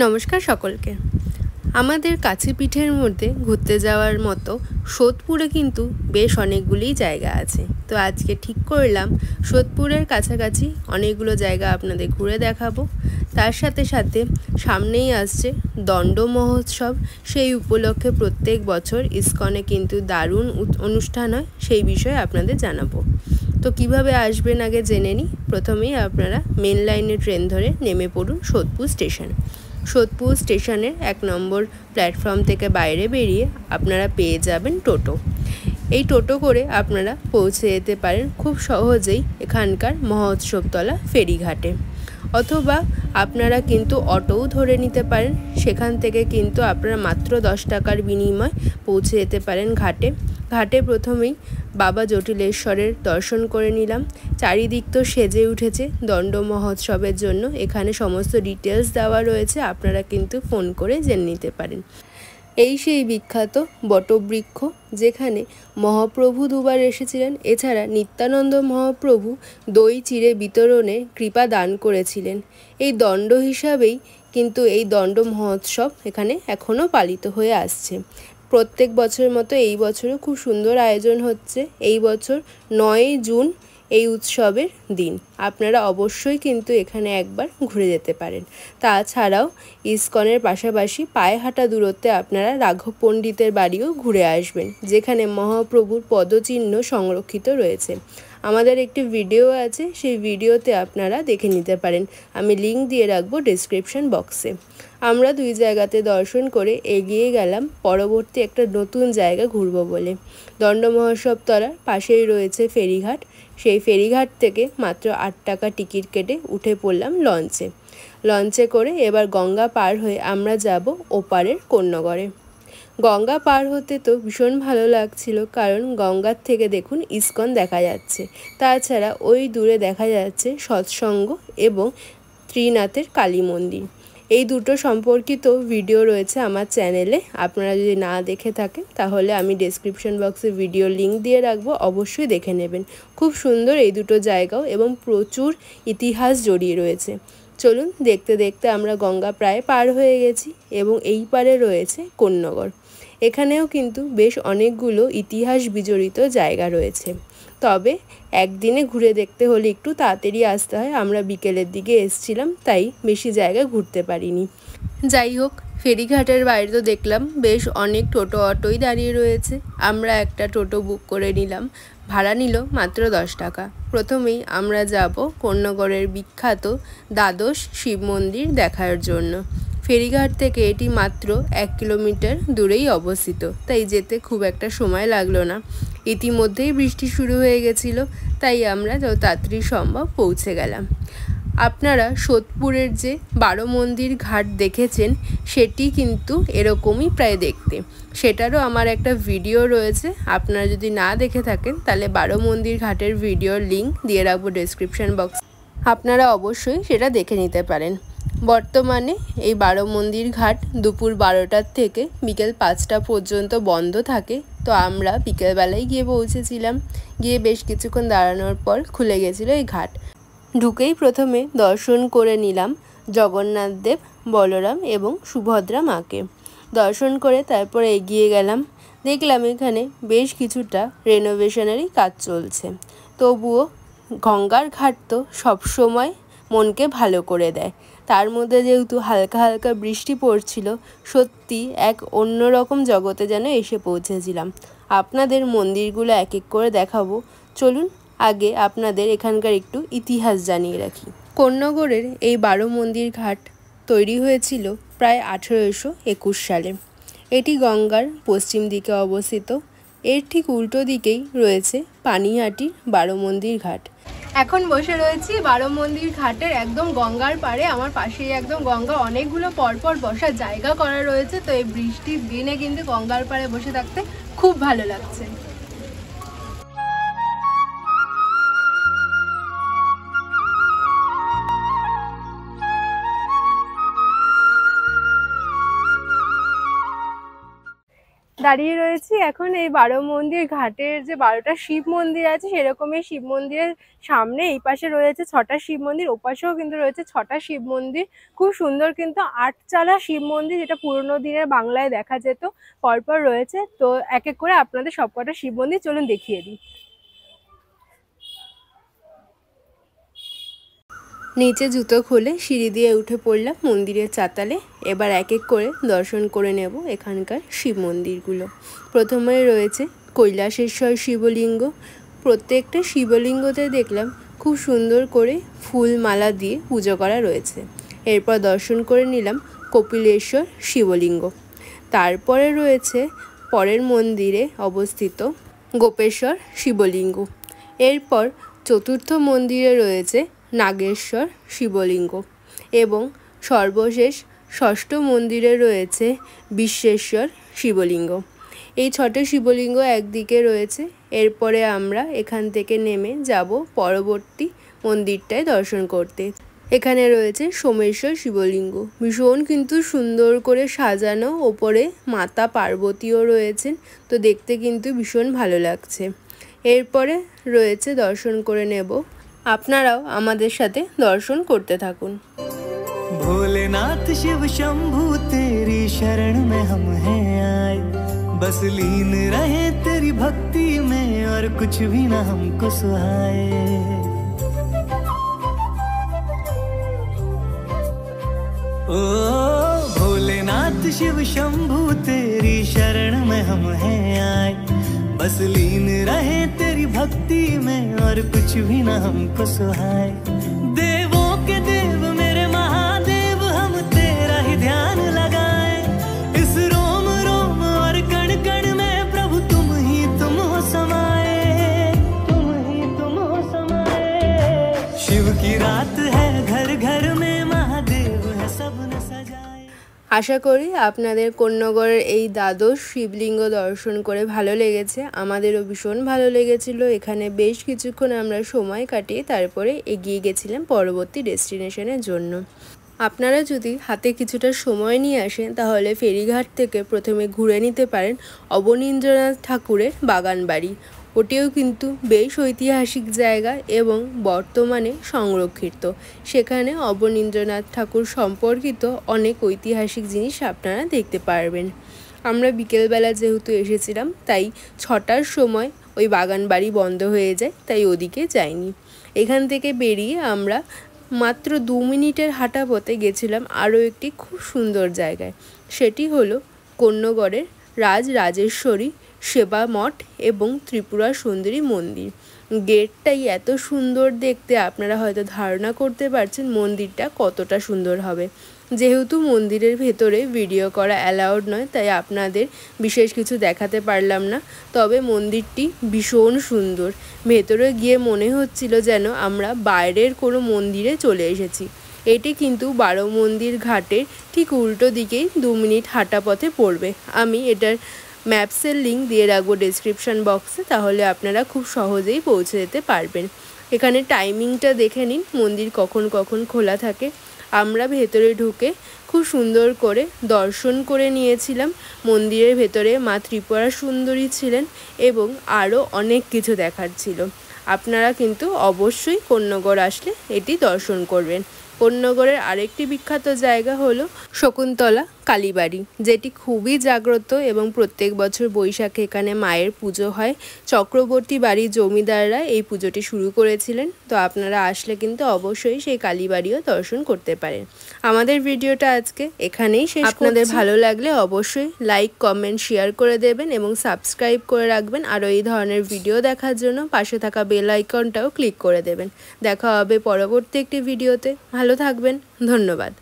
নমস্কার সকলকে। আমাদের কাছে পিঠের মধ্যে ঘুরতে যাওয়ার মতো সোদপুরে কিন্তু বেশ অনেকগুলি জায়গা আছে। তো আজকে ঠিক করলাম সোদপুরের কাছাকাছি অনেকগুলো জায়গা আপনাদের ঘুরে দেখাবো। তার সাথে সাথে সামনেই আসছে দণ্ড মহোৎসব। সেই উপলক্ষে প্রত্যেক বছর ইসকনে কিন্তু দারুণ অনুষ্ঠান হয়, সেই বিষয়ে আপনাদের জানাবো। তো কিভাবে আসবেন আগে জেনে নিই। প্রথমেই আপনারা মেন লাইনে ট্রেন ধরে নেমে পড়ুন সোদপুর স্টেশন। সোদপুর স্টেশনের 1 নম্বর প্ল্যাটফর্ম থেকে বাইরে বেরিয়ে আপনারা পেয়ে যাবেন টোটো। এই টোটো করে আপনারা পৌঁছে যেতে পারেন খুব সহজেই এখানকার মহোৎসবতলা ফেরিঘাটে, অথবা আপনারা কিন্তু অটোও ধরে নিতে পারেন। সেখান থেকে কিন্তু আপনারা মাত্র 10 টাকার বিনিময়ে পৌঁছে যেতে পারেন ঘাটে। ঘাটে প্রথমেই বাবা জটিলেশ্বরের দর্শন করে নিলাম। চারিদিক তো সেজে উঠেছে দণ্ড মহোৎসবের জন্য। এখানে সমস্ত ডিটেলস দেওয়া রয়েছে, আপনারা কিন্তু ফোন করে জেনে নিতে পারেন। এই সেই বিখ্যাত বটবৃক্ষ যেখানে মহাপ্রভু দুবার এসেছিলেন। এছাড়া নিত্যানন্দ মহাপ্রভু দই চিড়ে বিতরণে কৃপা দান করেছিলেন। এই দণ্ড হিসাবেই কিন্তু এই দণ্ড মহোৎসব এখানে এখনও পালিত হয়ে আসছে। প্রত্যেক বছরের মতো এই বছরও খুব সুন্দর আয়োজন হচ্ছে। এই বছর 9 জুন এই উৎসবের দিন। আপনারা অবশ্যই কিন্তু এখানে একবার ঘুরে যেতে পারেন। তাছাড়াও ইসকনের পাশাপাশি পায়ে হাঁটা দূরত্বে আপনারা রাঘব পণ্ডিতের বাড়িও ঘুরে আসবেন, যেখানে মহাপ্রভুর পদচিহ্ন সংরক্ষিত রয়েছে। আমাদের একটি ভিডিও আছে, সেই ভিডিওতে আপনারা দেখে নিতে পারেন। আমি লিঙ্ক দিয়ে রাখবো ডেসক্রিপশন বক্সে। আমরা 2 জায়গাতে দর্শন করে এগিয়ে গেলাম পরবর্তী একটা নতুন জায়গা ঘুরবো বলে। দণ্ড মহোৎসব তলার পাশেই রয়েছে ফেরিঘাট। সেই ফেরিঘাট থেকে মাত্র 8 টাকা টিকিট কেটে উঠে পড়লাম লঞ্চে করে এবার গঙ্গা পার হয়ে আমরা যাব ওপারের কোন্নগরে। গঙ্গা পার হতে তো ভীষণ ভালো লাগছিল, কারণ গঙ্গার থেকে দেখুন ইসকন দেখা যাচ্ছে। তাছাড়া ওই দূরে দেখা যাচ্ছে সৎসঙ্গ এবং ত্রিনাথের কালী মন্দির। এই দুটো সম্পর্কিত ভিডিও রয়েছে আমার চ্যানেলে। আপনারা যদি না দেখে থাকেন তাহলে আমি ডেসক্রিপশন বক্সে ভিডিও লিঙ্ক দিয়ে রাখবো, অবশ্যই দেখে নেবেন। খুব সুন্দর এই দুটো জায়গাও এবং প্রচুর ইতিহাস জড়িয়ে রয়েছে। চলুন দেখতে দেখতে আমরা গঙ্গা প্রায় পার হয়ে গেছি এবং এই পারে রয়েছে কোন্নগর। এখানেও কিন্তু বেশ অনেকগুলো ইতিহাস বিজড়িত জায়গা রয়েছে, তবে একদিনে ঘুরে দেখতে হলে একটু তাড়াতাড়ি আসতে হয়। আমরা বিকেলের দিকে এসেছিলাম, তাই বেশি জায়গা ঘুরতে পারিনি। যাই হোক, ফেরিঘাটের বাইরে তো দেখলাম বেশ অনেক টোটো অটোই দাঁড়িয়ে রয়েছে। আমরা একটা টোটো বুক করে নিলাম। ভাড়া নিল মাত্র 10 টাকা। প্রথমেই আমরা যাব কোন্নগরের বিখ্যাত দ্বাদশ শিব মন্দির দেখার জন্য। ফেরিঘাট থেকে এটি মাত্র 1 কিলোমিটার দূরেই অবস্থিত, তাই যেতে খুব একটা সময় লাগলো না। ইতিমধ্যেই বৃষ্টি শুরু হয়ে গেছিল, তাই আমরা যত তাড়াতাড়ি সম্ভব পৌঁছে গেলাম। আপনারা সোদপুরের যে 12 মন্দির ঘাট দেখেছেন, সেটি কিন্তু এরকমই প্রায় দেখতে। সেটারও আমার একটা ভিডিও রয়েছে, আপনারা যদি না দেখে থাকেন তাহলে 12 মন্দির ঘাটের ভিডিওর লিঙ্ক দিয়ে রাখবো ডেসক্রিপশন বক্স, আপনারা অবশ্যই সেটা দেখে নিতে পারেন। বর্তমানে এই 12 মন্দির ঘাট দুপুর 12টার থেকে বিকেল 5টা পর্যন্ত বন্ধ থাকে। তো আমরা বিকেলবেলায় গিয়ে পৌঁছেছিলাম। গিয়ে বেশ কিছুক্ষণ দাঁড়ানোর পর খুলে গেছিলো এই ঘাট। ঢুকেই প্রথমে দর্শন করে নিলাম জগন্নাথ দেব, বলরাম এবং সুভদ্রা মাকে। দর্শন করে তারপরে এগিয়ে গেলাম। দেখলাম এখানে বেশ কিছুটা রেনোভেশনেরই কাজ চলছে। তবুও গঙ্গার ঘাট তো সবসময় মনকে ভালো করে দেয়। তার মধ্যে যেহেতু হালকা হালকা বৃষ্টি পড়ছিল, সত্যি এক অন্যরকম জগতে যেন এসে পৌঁছেছিলাম। আপনাদের মন্দিরগুলো এক এক করে দেখাবো। চলুন আগে আপনাদের এখানকার একটু ইতিহাস জানিয়ে রাখি। কোন্নগরের এই 12 মন্দির ঘাট তৈরি হয়েছিল প্রায় 1821 সালে। এটি গঙ্গার পশ্চিম দিকে অবস্থিত। এর ঠিক উল্টো দিকেই রয়েছে পানিহাটির 12 মন্দির ঘাট। এখন বসে রয়েছি 12 মন্দির ঘাটের একদম গঙ্গার পাড়ে। আমার পাশেই একদম গঙ্গা, অনেকগুলো পরপর বসার জায়গা করা রয়েছে। তো এই বৃষ্টির দিনে কিন্তু গঙ্গার পাড়ে বসে থাকতে খুব ভালো লাগছে। দাঁড়িয়ে রয়েছি এখন এই 12 মন্দির ঘাটের যে 12টা শিব মন্দির আছে সেরকমই শিব মন্দিরের সামনে এই পাশে রয়েছে 6টা শিব মন্দির, ওপাশেও কিন্তু রয়েছে 6টা শিব মন্দির। খুব সুন্দর কিন্তু 8চালা শিব মন্দির, যেটা পুরোনো দিনের বাংলায় দেখা যেত, পরপর রয়েছে। তো এক এক করে আপনাদের সবকটা শিব মন্দির চলুন দেখিয়ে দিই। নিচে জুতো খুলে সিঁড়ি দিয়ে উঠে পড়লাম মন্দিরের চাতালে। এবার এক এক করে দর্শন করে নেব এখানকার শিব মন্দিরগুলো। প্রথমে রয়েছে কৈলাসেশ্বর শিবলিঙ্গ। প্রত্যেকটা শিবলিঙ্গতে দেখলাম খুব সুন্দর করে ফুল মালা দিয়ে পুজো করা রয়েছে। এরপর দর্শন করে নিলাম কপিলেশ্বর শিবলিঙ্গ। তারপরে রয়েছে পরের মন্দিরে অবস্থিত গোপেশ্বর শিবলিঙ্গ। এরপর চতুর্থ মন্দিরে রয়েছে নাগেশ্বর শিবলিঙ্গ এবং সর্বশেষ ষষ্ঠ মন্দিরে রয়েছে বিশ্বেশ্বর শিবলিঙ্গ। এই 6টে শিবলিঙ্গ একদিকে রয়েছে। এরপরে আমরা এখান থেকে নেমে যাব পরবর্তী মন্দিরটায় দর্শন করতে। এখানে রয়েছে সোমেশ্বর শিবলিঙ্গ, ভীষণ কিন্তু সুন্দর করে সাজানো, ওপরে মাতা পার্বতীও রয়েছেন, তো দেখতে কিন্তু ভীষণ ভালো লাগছে। এরপরে রয়েছে দর্শন করে নেব, আপনারাও আমাদের সাথে দর্শন করতে থাকুন। भोलेनाथ शिव शंभू तेरी शरण में हम हैं आए, बस लीन रहे तेरी भक्ति में और कुछ भी ना हमको सुहाए। ओ भोलेनाथ शिव शंभू तेरी शरण में हम हैं आए, बस लीन रहे तेरी भक्ति में और कुछ भी ना हमको सुहाए। देवों के देव मेरे महादेव हम तेरा ही ध्यान लगाए, इस रोम रोम और कण कण में प्रभु तुम हो समाए, तुम हो समाए। शिव की रात है घर घर में महादेव है सबने सजाए। আশা করি আপনাদের কোন্নগরের এই দ্বাদশ শিবলিঙ্গ দর্শন করে ভালো লেগেছে। আমাদেরও ভীষণ ভালো লেগেছিল। এখানে বেশ কিছুক্ষণ আমরা সময় কাটিয়ে তারপরে এগিয়ে গেছিলাম পরবর্তী ডেস্টিনেশনের জন্য। আপনারা যদি হাতে কিছুটা সময় নিয়ে আসেন তাহলে ফেরিঘাট থেকে প্রথমে ঘুরে নিতে পারেন অবনীন্দ্রনাথ ঠাকুরের বাগান বাড়ি। ওটিও কিন্তু বেশ ঐতিহাসিক জায়গা এবং বর্তমানে সংরক্ষিত। সেখানে অবনীন্দ্রনাথ ঠাকুর সম্পর্কিত অনেক ঐতিহাসিক জিনিস আপনারা দেখতে পারবেন। আমরা বিকেলবেলা যেহেতু এসেছিলাম তাই 6টার সময় ওই বাগান বাড়ি বন্ধ হয়ে যায়, তাই ওদিকে যাইনি। এখান থেকে বেরিয়ে আমরা মাত্র 2 মিনিটের হাঁটা পথে গেছিলাম আরও একটি খুব সুন্দর জায়গায়। সেটি হলো কোন্নগরের রাজরাজেশ্বরী সেবা মঠ এবং ত্রিপুরা সুন্দরী মন্দির। গেটটাই এত সুন্দর দেখতে, আপনারা হয়তো ধারণা করতে পারছেন মন্দিরটা কতটা সুন্দর হবে। যেহেতু মন্দিরের ভেতরে ভিডিও করা অ্যালাউড নয়, তাই আপনাদের বিশেষ কিছু দেখাতে পারলাম না। তবে মন্দিরটি ভীষণ সুন্দর। ভেতরে গিয়ে মনে হচ্ছিল যেন আমরা বাইরের কোনো মন্দিরে চলে এসেছি। এটি কিন্তু 12 মন্দির ঘাটের ঠিক উল্টো দিকেই 2 মিনিট হাঁটা পথে পড়বে। আমি এটার ম্যাপসের লিঙ্ক দিয়ে রাখবো ডেসক্রিপশন বক্সে, তাহলে আপনারা খুব সহজেই পৌঁছে যেতে পারবেন। এখানে টাইমিংটা দেখে নিন মন্দির কখন কখন খোলা থাকে। আমরা ভেতরে ঢুকে খুব সুন্দর করে দর্শন করে নিয়েছিলাম। মন্দিরের ভেতরে মা ত্রিপুরা সুন্দরী ছিলেন এবং আরও অনেক কিছু দেখার ছিল। আপনারা কিন্তু অবশ্যই কোন্নগর আসলে এটি দর্শন করবেন। কোন্নগরের আরেকটি বিখ্যাত জায়গা হলো শকুন্তলা কালীবাড়ি, যেটি খুবই জাগ্রত এবং প্রত্যেক বছর বৈশাখে এখানে মায়ের পুজো হয়। চক্রবর্তী বাড়ির জমিদাররা এই পুজোটি শুরু করেছিলেন। তো আপনারা আসলে কিন্তু অবশ্যই সেই কালীবাড়িও দর্শন করতে পারেন। আমাদের ভিডিওটা আজকে এখানেই শেষ। আপনাদের ভালো লাগলে অবশ্যই লাইক, কমেন্ট, শেয়ার করে দেবেন এবং সাবস্ক্রাইব করে রাখবেন। আরও এই ধরনের ভিডিও দেখার জন্য পাশে থাকা বেল আইকনটাও ক্লিক করে দেবেন। দেখা হবে পরবর্তী একটি ভিডিওতে। ভালো থাকবেন, ধন্যবাদ।